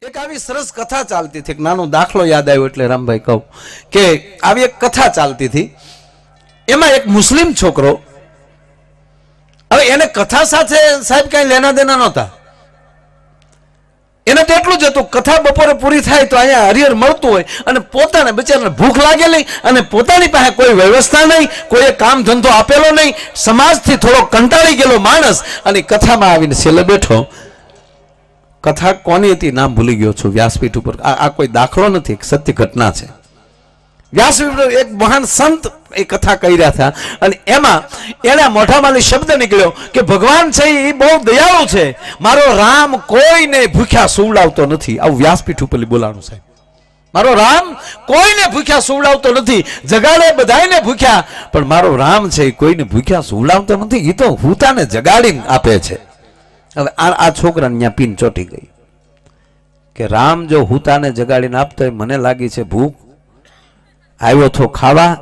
એક આવી સરસ કથા ચાલતી હતી, એક નાનો દાખલો યાદ આવ્યો એટલે રામભાઈ કહું કે આવી એક કથા ચાલતી હતી. એમાં એક મુસ્લિમ છોકરો, હવે એને કથા સાથે સાહેબ કઈ લેના દેના નહોતા. એને તો એટલું જ હતું, કથા બપોરે પૂરી થાય તો અહીંયા હરિહર મળતું હોય અને પોતાને બિચારાને ભૂખ લાગેલી અને પોતાની પાસે કોઈ વ્યવસ્થા નહીં, કોઈ કામ ધંધો આપેલો નહીં, સમાજથી થોડો કંટાળી ગયેલો માણસ અને કથામાં આવીને છેલ્લે બેઠો. કથા કોની હતી નામ ભૂલી ગયો છું, વ્યાસપીઠ ઉપર. આ કોઈ દાખલો નથી, સત્ય ઘટના છે. વ્યાસપીઠ એક મહાન સંત એ કથા કહી રહ્યા હતા અને એમાં એના મોઢામાંથી શબ્દ નીકળ્યો કે ભગવાન છે એ બહુ દયાળુ છે, મારો રામ કોઈને ભૂખ્યા સુવડાવતો નથી. આવું વ્યાસપીઠ ઉપર બોલાણું સાહેબ. મારો રામ કોઈને ભૂખ્યા સુવડાવતો નથી, જગાડે બધાને ભૂખ્યા, પણ મારો રામ છે એ કોઈને ભૂખ્યા સુવડાવતો નથી, એ તો હુતાને જગાડીને આપે છે. હવે આ છોકરાને ત્યાં પીન ચોટી ગઈ કે રામ જો હુતાને જગાડીને આપતો હોય, મને લાગી છે ભૂખ, આવ્યો તો ખાવા,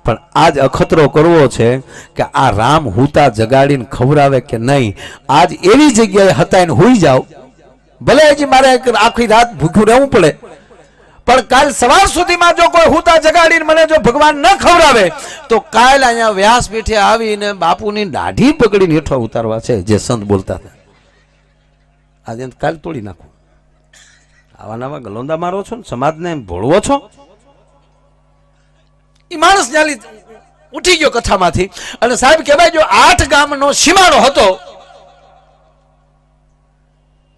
પણ આજ અખતરો કરવો છે કે આ રામ હુતા જગાડીને ખવડાવે કે નહીં. આજ એવી જગ્યાએ હતાઈને હોઈ જાવ, ભલે હજી મારે આખી રાત ભૂખ્યું રહેવું પડે, પણ કાલ સવાર સુધીમાં જો કોઈ હુતા જગાડીને મને જો ભગવાન ન ખવડાવે તો કાલ અહીંયા વ્યાસપીઠે આવીને બાપુની દાઢી પકડીને હેઠો ઉતારવા છે, જે સંત બોલતા હતા. આજે કાલ તોડી નાખો. આવા નવા ગલોંદા મારો છો ને સમાજને ભોળવો છો. એ માણસ જ્યાં ઉઠી ગયો કથામાંથી અને સાહેબ કહેવાય જો 8 ગામનો સીમાડો હતો,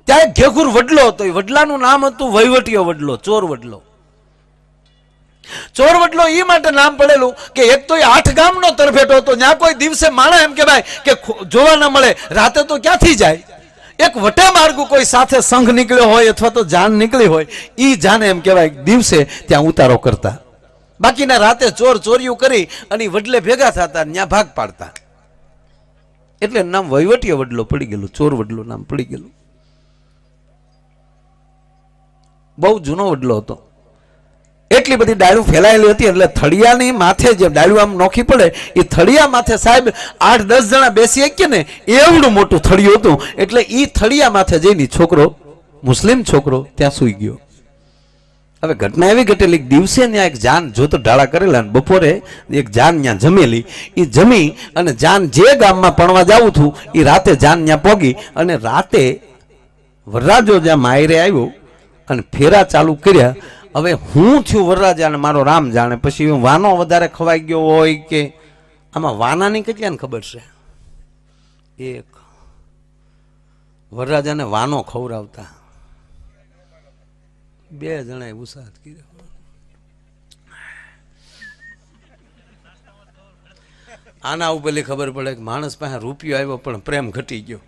ત્યાં ઘેઘુર વડલો હતો. એ વડલાનું નામ હતું વહીવટીયો વડલો, ચોર વડલો. ચોર વડલો એ માટે નામ પડેલું કે એક તો એ 8 ગામનો તરફેટો હતો, ત્યાં કોઈ દિવસે માણસ એમ કહેવાય કે જોવા ન મળે, રાતે તો ક્યાંથી જાય. એક વટે માર્ગુ કોઈ સાથે સંઘ નીકળ્યો હોય અથવા તો જાન નીકળી હોય, એ જાને એમ કહેવાય દિવસે ત્યાં ઉતારો કરતા, બાકીના રાતે ચોર ચોરીઓ કરી અને વડલે ભેગા થતા, ત્યાં ભાગ પાડતા. એટલે નામ વહીવટીયો વડલો પડી ગયેલું, ચોર વડલો નામ પડી ગયેલું. બહુ જૂનો વડલો હતો. એટલી બધી ડાળું ફેલાયેલી હતી એટલે થળિયાની માથે જે ડાળું આમ નોખી પડે એ થળિયા માથે સાહેબ 8-10 જણા બેસી શકીએ ને એવડું મોટું થળિયું હતું. એટલે એ થળિયા માથે જઈને છોકરો, મુસ્લિમ છોકરો ત્યાં સૂઈ ગયો. હવે ઘટના એવી ઘટેલી, દિવસે ત્યાં એક જાન જોતો ઢાળા કરેલા, બપોરે એક જાન ત્યાં જમેલી. એ જમી અને જાન જે ગામમાં પણવા જવું હતું એ રાતે જાન ત્યાં પોગી અને રાતે વરરાજો જ્યાં માયરે આવ્યો અને ફેરા ચાલુ કર્યા. હવે હું થયું વરરાજાને મારો રામ જાણે. પછી વાનો વધારે ખવાઈ ગયો હોય કે આમાં વાનાની કેટલાને ખબર છે. એક વરરાજાને વાનો ખવડાવતા 2 જણાએ ઉત્સાહ કર્યો. આના ઉપરલી ખબર પડે કે માણસ પાસે રૂપિયો આવ્યો પણ પ્રેમ ઘટી ગયો.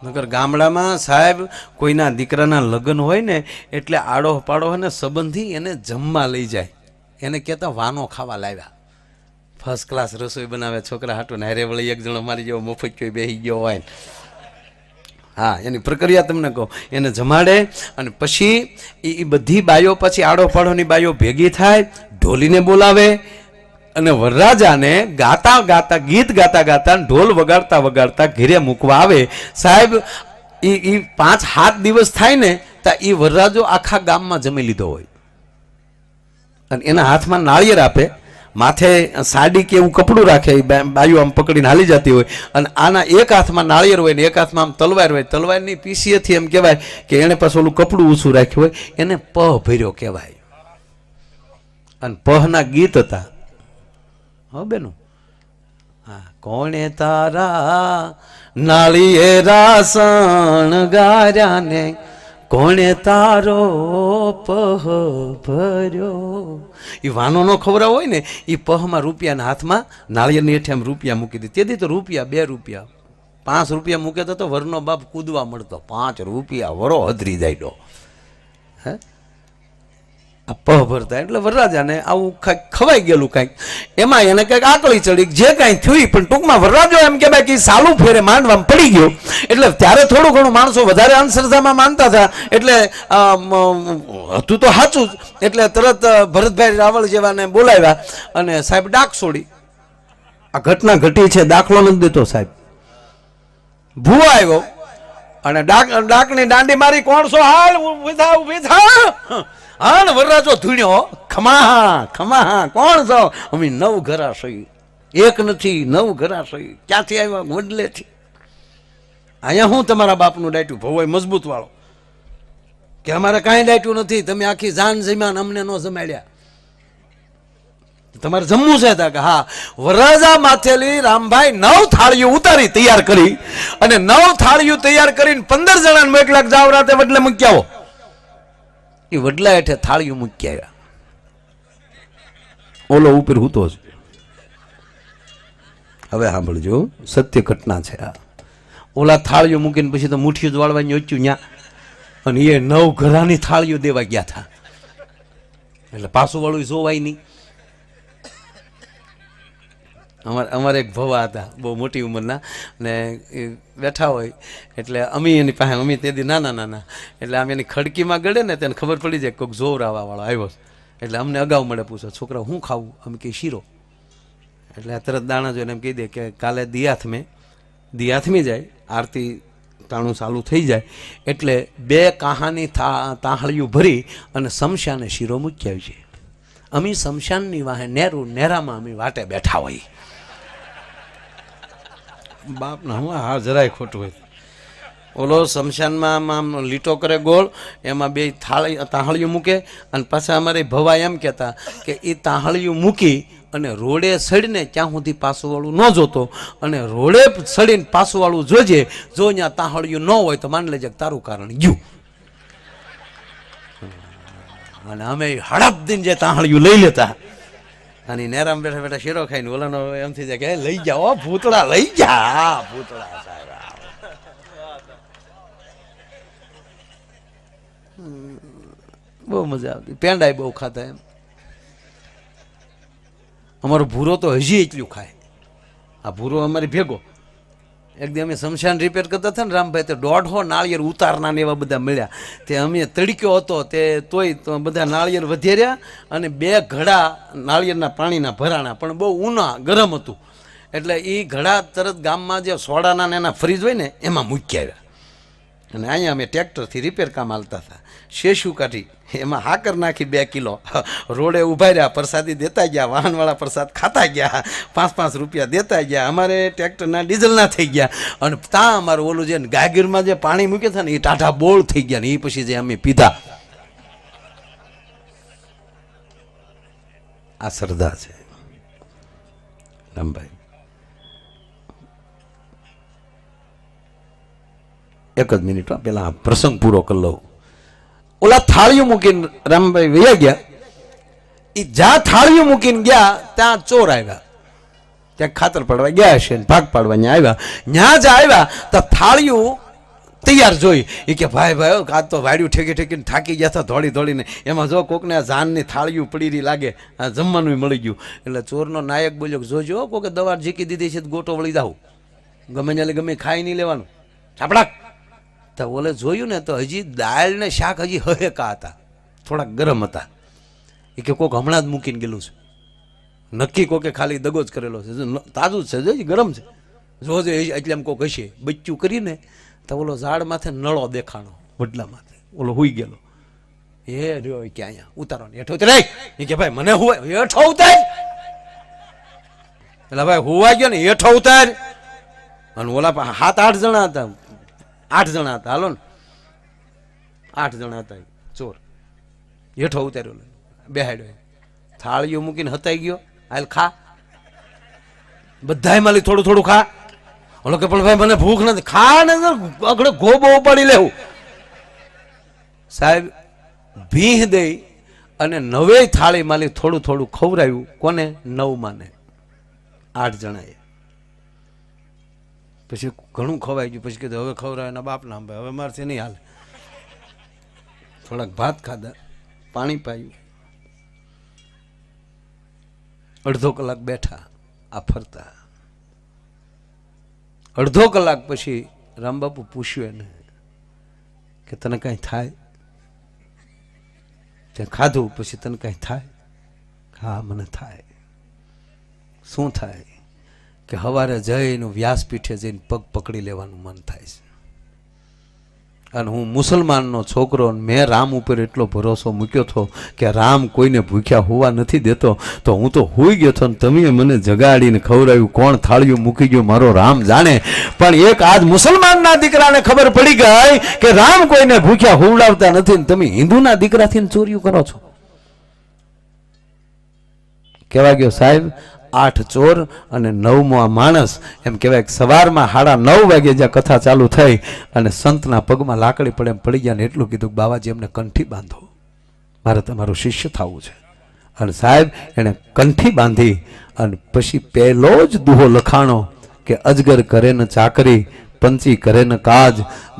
નગર ગામડામાં સાહેબ કોઈના દીકરાના લગ્ન હોય ને એટલે આડો પાડો ને સંબંધી એને જમવા લઈ જાય, એને કહેતા વાનો ખાવા લાવ્યા. ફર્સ્ટ ક્લાસ રસોઈ બનાવે છોકરા હાટું, હારે વળી એક જણો મારી જેવો મફત કોઈ બેસી ગયો હોય. હા, એની પ્રક્રિયા તમને કહું. એને જમાડે અને પછી એ બધી બાઈઓ પછી આડો પાડોની બાઈઓ ભેગી થાય, ઢોલીને બોલાવે અને વરરાજાને ગાતા ગાતા, ગીત ગાતા ગાતા, ઢોલ વગાડતા વગાડતા ઘેરે મૂકવા આવે. સાહેબ એ 5-7 દિવસ થાય ને તો એ વરરાજો આખા ગામમાં જમી લીધો હોય અને એના હાથમાં નાળિયેર આપે, માથે સાડી કે એવું કપડું રાખે, બાયું આમ પકડીને હાલી જતી હોય અને આના એક હાથમાં નાળિયેર હોય ને એક હાથમાં આમ તલવાર હોય. તલવારની પીસીએથી એમ કહેવાય કે એને પાછું ઓલું કપડું ઊંચું રાખ્યું હોય, એને પહ ભર્યો કહેવાય. અને પહના ગીત હતા. હા બેનું, હા, કોણે તારા નાળિયેરા શણગાર્યા ને કોણે તારો પહ ભર્યો. એ વાનો નો ખવડાવ હોય ને એ પહમાં રૂપિયાના હાથમાં નાળિયેરની હેઠે આમ રૂપિયા મૂકી દે. તેથી તો રૂપિયા, 2 રૂપિયા, 5 રૂપિયા મૂકે તો વરનો બાપ કૂદવા મળતો. 5 રૂપિયા વરો હદરી જાય. હે, આ પહ ભરતા એટલે વરરાજાને આવું કાંઈક ખવાઈ ગયેલું કાંઈક, એમાં એને કંઈક આકળી ચડી, જે કાંઈ થયું. પણ ટૂંકમાં વરરાજો એમ કહેવાય કે સાલું ફેરે માંડવામાં પડી ગયો. એટલે ત્યારે થોડું ઘણું માણસો વધારે અંધશ્રદ્ધામાં માનતા હતા, એટલે હતું તો સાચું જ. એટલે તરત ભરતભાઈ રાવળ જેવાને બોલાવ્યા અને સાહેબ ડાક છોડી. આ ઘટના ઘટી છે, દાખલો નથી દેતો સાહેબ. ભૂવા આવ્યો અને ડાકની દાંડી મારી કોણ છો હાલ ઉભી થા હાલ વરરાજો ધૂણ્યો ખમા ખમા કોણ છો અમે 9 ઘરા સહી એક નથી 9 ઘરા સહી ક્યાંથી આવ્યા વડલેથી અહીંયા હું તમારા બાપનું ડાયટું ભવાય મજબૂત વાળો કે અમારે કાંઈ ડાયટું નથી તમે આખી જાન જમ્યા અમને ન જમાડ્યા તમારે જમવું છે કે હા વરરાજા માથેલી રામભાઈ 9 થાળીઓ ઉતારી તૈયાર કરી અને 9 થાળીઓ તૈયાર કરીને 15 જણાને મોકલાક જાવ રાતે વડલે મૂકી આવો એ વડલા હેઠે થાળીઓ મૂકી આવ્યા ઓલો ઉપર હૂતો છે હવે સાંભળજો સત્ય ઘટના છે આ ઓલા થાળીઓ મૂકીને પછી તો મુઠ્ઠીઓ જ વાળવાની ઓચ્યું ન્યા અને એ 9 ઘરાની થાળીઓ દેવા ગયા હતા એટલે પાછું વાળું જોવાય નહીં અમારે એક ભવા હતા બહુ મોટી ઉંમરના ને એ બેઠા હોય એટલે અમે એની પાસે અમે તેથી નાના એટલે આમ એની ખડકીમાં ગળે ને તેને ખબર પડી જાય કોઈક જોર આવવાવાળો આવ્યો એટલે અમને અગાઉ મળે પૂછો છોકરા હું ખાવું અમે કે શીરો એટલે આ તરત દાણા જોઈને એમ કહી દે કે કાલે દિયાથમી જાય આરતી તાણું ચાલુ થઈ જાય એટલે 2 કાહાની તાહળિયું ભરી અને શમશાને શીરો મૂકી આવી છે અમે શમશાનની વાહે નેરામાં અમે વાટે બેઠા હોય બાપના હું હા જરાય ખોટું હોય ઓલો શમશાનમાં આમ લીટો કરે ગોળ એમાં 2 તાહળિયું મૂકે અને પાછા અમારે ભવા એમ કહેતા કે એ તાહળિયું મૂકી અને રોડે સડીને ત્યાં સુધી પાસુવાળું ન જોતો અને રોડે સડીને પાસુવાળું જોજે જો ત્યાં તાહળિયું ન હોય તો માની લેજે તારું કારણ ગયું અને અમે હડપ દિન જે તાહળિયું લઈ લેતા અને નેરામ બેઠા બેઠા શીરો ખાઈને ઓલાનો એમ થઈ જાય કે લઈ જાઓ ભૂતળા લઈ જા ભૂતળા સાહેબ બહુ મજા આવતી પેંડાય બહુ ખાતા એમ અમારો ભૂરો તો હજી એટલું ખાય આ ભૂરો અમારી ભેગો એકદમ અમે શમશાન રિપેર કરતા હતા ને રામભાઈ તો 150 નાળિયેર ઉતારના ને એવા બધા મળ્યા તે અમે તડક્યો હતો તે તોય તો બધા નાળિયેર વધેર્યા અને 2 ઘડા નાળિયેરના પાણીના ભરાણા પણ બહુ ઊના ગરમ હતું એટલે એ ઘડા તરત ગામમાં જે સોડાના ને એના ફ્રીજ હોય ને એમાં મૂકી આવ્યા અને અહીંયા અમે ટ્રેક્ટરથી રિપેર કામ હાલતા હતા શેષું કાઢી એમાં હાકર નાખી 2 કિલો રોડે ઉભા રહ્યા પ્રસાદી દેતા ગયા વાહનવાળા પ્રસાદ ખાતા ગયા 5-5 રૂપિયા દેતા ગયા અમારે ટ્રેક્ટરના ડીઝલના થઈ ગયા અને ત્યાં અમારું ઓલું જે ગાગીરમાં જે પાણી મૂકે છે ને એ ટાઢા બોળ થઈ ગયા ને એ પછી જે અમે પીધા આ શ્રદ્ધા છે રામભાઈ એક જ મિનિટ પેલા પ્રસંગ પૂરો કરી લઉં ઓલા થાળીઓ મૂકીને રામભાઈ વયા ગયા એ જ્યાં થાળીઓ મૂકીને ગયા ત્યાં ચોર આવ્યા ત્યાં ખાતર પાડવા ગયા હશે ભાગ પાડવા ત્યાં આવ્યા ત્યાં જ આવ્યા તો થાળીઓ તૈયાર જોઈ એ કે ભાઈ કાં તો વાડ્યું ઠેકીને થાકી ગયા હતા દોડીને એમાં જો કોકને આ જાનની થાળીઓ પડી રહી લાગે આ જમવાનું મળી ગયું એટલે ચોરનો નાયક બોલ્યો જોજો કોકે દવા ઝીકી દીધી છે ગોટો વળી જાવ ગમે ને ગમે ખાઈ નહીં લેવાનું છાપડાક તો ઓલે જોયું ને તો હજી દાળ ને શાક હજી હહેકા હતા થોડાક ગરમ હતા એ કે કોક હમણાં જ મૂકીને ગયેલું છે નક્કી કોકે ખાલી દગો જ કરેલો છે તાજું જ છે જો ગરમ છે જોજો એટલે એમ કોક હશે બચ્ચું કરીને તો ઓલો ઝાડ માથે નળો દેખાણો વડલા માથે ઓલો હુઈ ગયેલો એ રહ્યો કે અહીંયા ઉતારો ને હેઠો ઉતરે એ કે ભાઈ મને હુવા હેઠો ઉતાર એટલે ભાઈ હુવા ગયો ને હેઠો ઉતાર અને ઓલા 7-8 જણા હતા 8 જણા હતા હાલો ને 8 જણા હતા ચોર હેઠો ઉતાર્યો બેહાડ્યો થાળીઓ મૂકીને હતાઈ ગયો હાલ ખા બધાય માલી થોડું ખા ઓલો કે પણ ભાઈ મને ભૂખ નથી ખા ને આગળ ગોબો ઉપાડી લેવું સાહેબ ભીહ દઈ અને 9 થાળી માલી થોડું ખવડાવ્યું કોને 9 માને 8 જણાએ પછી ઘણું ખવાઈ ગયું પછી કીધું હવે ખવડાવે એના બાપ નામ ભાઈ હવે મારથી નહીં હાલે થોડાક ભાત ખાધા પાણી પાયું અડધો કલાક બેઠા આ ફરતા અડધો કલાક પછી રામબાપુ પૂછ્યું એને કે તને કાંઈ થાય તે ખાધું પછી તને કાંઈ થાય હા મને થાય શું થાય કે સવારે જઈને વ્યાસપીઠે જઈને પગ પકડી લેવાનું મન થાય છે અને હું મુસલમાનનો છોકરો, મેં રામ ઉપર એટલો ભરોસો મૂક્યો હતો કે રામ કોઈને ભૂખ્યા હોવા નથી દેતો, તો હું તો હોઈ ગયો હતો ને તમે મને જગાડીને ખવડાવ્યું. કોણ થાળીઓ મૂકી ગયો મારો રામ જાણે. પણ એક આજ મુસલમાનના દીકરાને ખબર પડી ગઈ કે રામ કોઈને ભૂખ્યા હોવડાવતા નથી ને તમે હિન્દુના દીકરાથી ચોરીઓ કરો છો. કહેવા ગયો સાહેબ 8 ચોર અને 9મો આ માણસ. એમ કહેવાય કે સવારમાં 9:30 વાગે જ્યાં કથા ચાલુ થઈ અને સંતના પગમાં લાકડી પડે એમ પડી ગયા ને એટલું કીધું કે બાવાજી અમને કંઠી બાંધો, મારે તમારું શિષ્ય થવું છે. અને સાહેબ એણે કંઠી બાંધી અને પછી પહેલો જ દુહો લખાણો કે અજગર કરે ને ચાકરી, पंची करे न काज,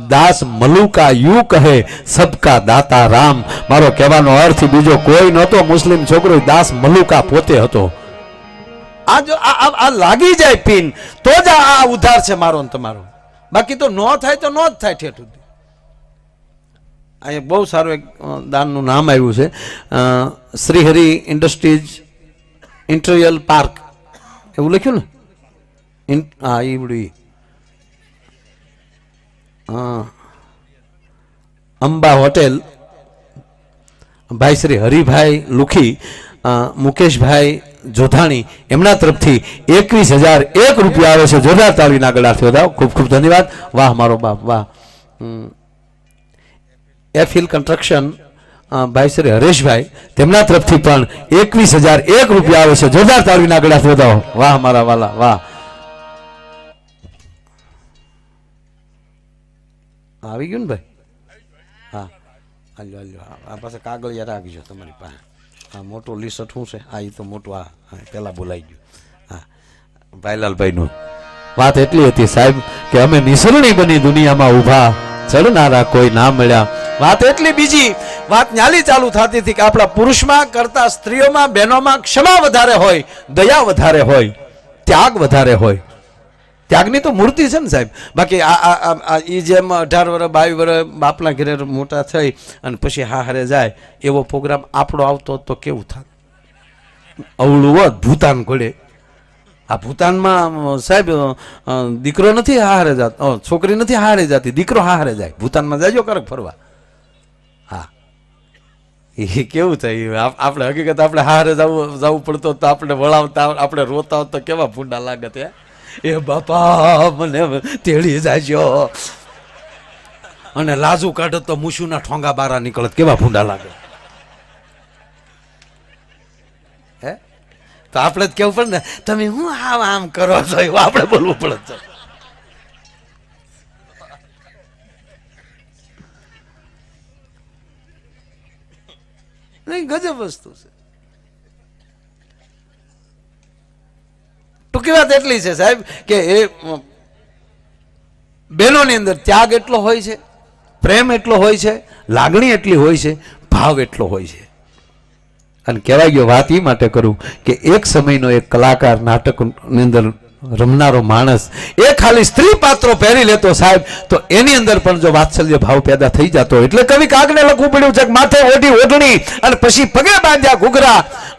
दास मलुका यू कहे सबका दाता राम। मारो कहेवानो अर्थ बीजो कोई नतो, मुस्लिम छोकरो दास मलुका पोते हतो। आ जो आ लागी जाए पीन तो ज आ उधार छे मारो ने तमारो, बाकी तो नो थाय तो नो ज थाय। ठेठ आ बहु सारो एक दाननु नाम आव्युं छे, श्रीहरि इंडस्ट्रीज इंटरियल पार्क एवुं लख्युं ने। हाँ ई अंबा होटेल भाई श्री हरिभाई लुखी, मुकेश भाई जोधाणी एमना तरफथी 21,001 रुपया आवे छे। जोरदार ताळीना आगळ आर्थी वधाओ। खूब खूब धन्यवाद। वाह मारो बाप वाह। एफिल कंस्ट्रक्शन भाई श्री हरेश भाई तेमना तरफथी पण 21,001 रुपया आवे छे। जोरदार ताळीना आगळ आर्थी वधाओ। वाह मारा वाला वाह। આવી ગયું ને ભાઈ? હા હાલો હાલો, આ પાસે કાગળિયા રાખજો તમારી પાસે। આ મોટું લિસ્ટ શું છે? આ એ તો મોટું, આ પેલા બોલાઈ ગયું। હા ભાઈલાલભાઈનું વાત એટલી હતી સાહેબ કે અમે નિસરણી બની દુનિયામાં ઊભા, ચડનારા કોઈ ના મળ્યા। વાત એટલી બીજી વાત ન્યાલી ચાલુ થતી હતી કે આપણા પુરુષમાં કરતા સ્ત્રીઓમાં બહેનોમાં ક્ષમા વધારે હોય, દયા વધારે હોય, ત્યાગ વધારે હોય। त्यागनी तो मूर्ति है ने साहेब। बाकी जेम 18 वर्ष 22 वर्ष बापना घरे मोटा थई अने पछी हारे जाए एवो प्रोग्राम आपणो आवतो तो केवुं थात? अवळुं होत भूतान घोड़े। आ भूतान में साहेब दीकरो नथी हारे जात, छोकरी नथी हारे जाती, दीकरो हारे जाए। भूतान में जाजो करक फरवा। हाँ ए केवुं थयुं? आपणे हकीकत आपणे हारे जावुं पड़तो तो आपणे वळावता आपणे रोता हो तो केवा फूंडा लागत है। ए बापा मने तेड़ी जाजो अने लाजू काढत तो मूछूना ठोंगा बारा निकळत केवा फूंडा लागे। हे तो आपणे ज केवुं पड़े ने तमे हुं आम करो छो, एवुं आपणे बोलवुं पड़े छे। नहीं गजब वस्तु छे। टूंकी वात एटली छे साहेब के ए बहनोनी अंदर त्याग एटलो होय छे, प्रेम एटलो होय छे, लागणी एटली होय छे, भाव एटलो होय छे। अने कहेवाय गयो वात ई माटे करूं के एक समयनो एक कलाकार नाटकनी अंदर रमनारो माणस ए खाली स्त्री पात्रो पहेरी लेतो साहेब तो एनी अंदर पण जो वात्सल्य भाव पैदा थई जातो। एटले कवि कागने लखવું પડ્યું છે માથે ઓઢી ઓઢણી અને પછી પગે બાંધ્યા ઘૂઘરા,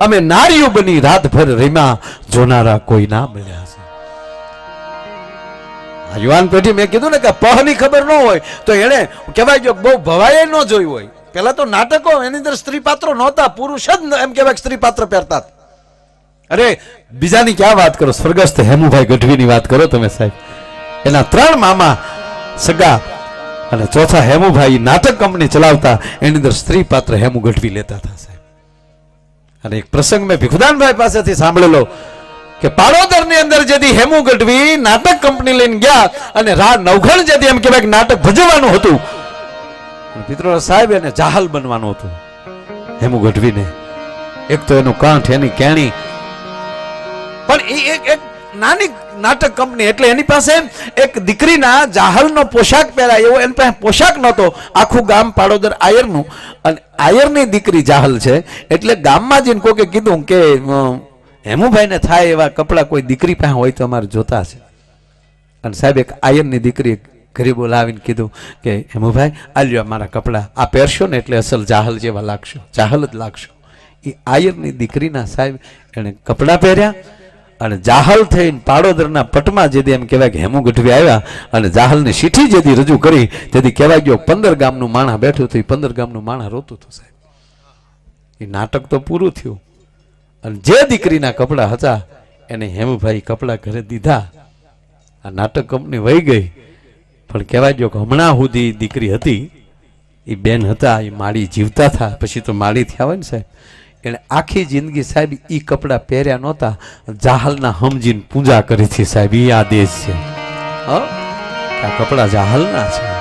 અમે નારીઓ બની રાતભર રમ્યા, જોનારા કોઈ ના મળ્યા છે। યુવાન પેઢી મેં કીધું ને કે પહની ખબર ન હોય તો એને કહેવાય જો બહુ ભવાય ન જોયું હોય। પહેલા તો નાટકો એની અંદર સ્ત્રી પાત્રો નહોતા, પુરુષ જ એમ કહેવાય સ્ત્રી પાત્ર પહેરતા। अरे बीजानी क्या बात करो, स्वर्गस्थ हेमुभाई गढ़वीनी बात करो तमे साहेब। एना 3 मामा सगा अने चौथा हेमुभाई नाटक कंपनी चलावता, एनी अंदर स्त्री पात्र हेमू गढ़वी लेता था साहेब। अने एक प्रसंग में भिखुदान भाई पासेथी सांभळेलो के पाड़ोदरनी अंदर जदी हेमू गढ़वी नाटक कंपनी लईने गया अने रात 9 जदी एम कहेवाय नाटक भजववानुं हतुं, पित्रो साहेब एने जाहल बनवानुं हतुं हेमू गढ़वी ने। एक तो एनुं कांठ, एनी केणी, पण एक नानी नाटक कंपनी एटले एनी पासे एक दीकरीना जाहलनो पोशाक पहेराय एवो एनी पासे पोशाक नहोतो। आखुं गाम पाड़ोदर आयरनुं अने आयरनी दीकरी जाहल छे एटले गाममां जईने कोके कीधुं के हेमुभाईने थाय एवा कपड़ा कोई दीकरी पासे होय तो अमारे जोता छे। अने साहेब एक आयरनी दीकरी घरे बोलावीने कीधुं के हेमुभाई आ ल्यो मारा कपड़ा, आ પહેરશો ने एटले असल जाहल जेवा लागशो, जाहल ज लागशो। ए आयरनी दीकरीना साहेब एणे कपड़ा પહેર્યા અને જાહલ થઈને પાડોદરના પટમાં જેથી એમ કહેવાય કે હેમુ ગઢવી આવ્યા અને જાહલની ચિઠ્ઠી જેથી રજૂ કરી તેથી કહેવાય ગયો 15 ગામનું માણા બેઠું હતું. 15 ગામનું માણા રોતું હતું સાહેબ. એ નાટક તો પૂરું થયું અને જે દીકરીના કપડાં હતા એને હેમુભાઈ કપડાં ઘરે દીધા. આ નાટક કંપની વહી ગઈ પણ કહેવાય ગયો કે હમણાં સુધી દીકરી હતી એ બેન હતા એ માળી જીવતા હતા પછી તો માળી થયા હોય ને સાહેબ. એને આખી જિંદગી સાહેબ એ કપડાં પહેર્યા નહોતા. જાહલના સમજીને પૂજા કરી હતી સાહેબ. એ આ દેશ છે. આ કપડાં જાહલના છે.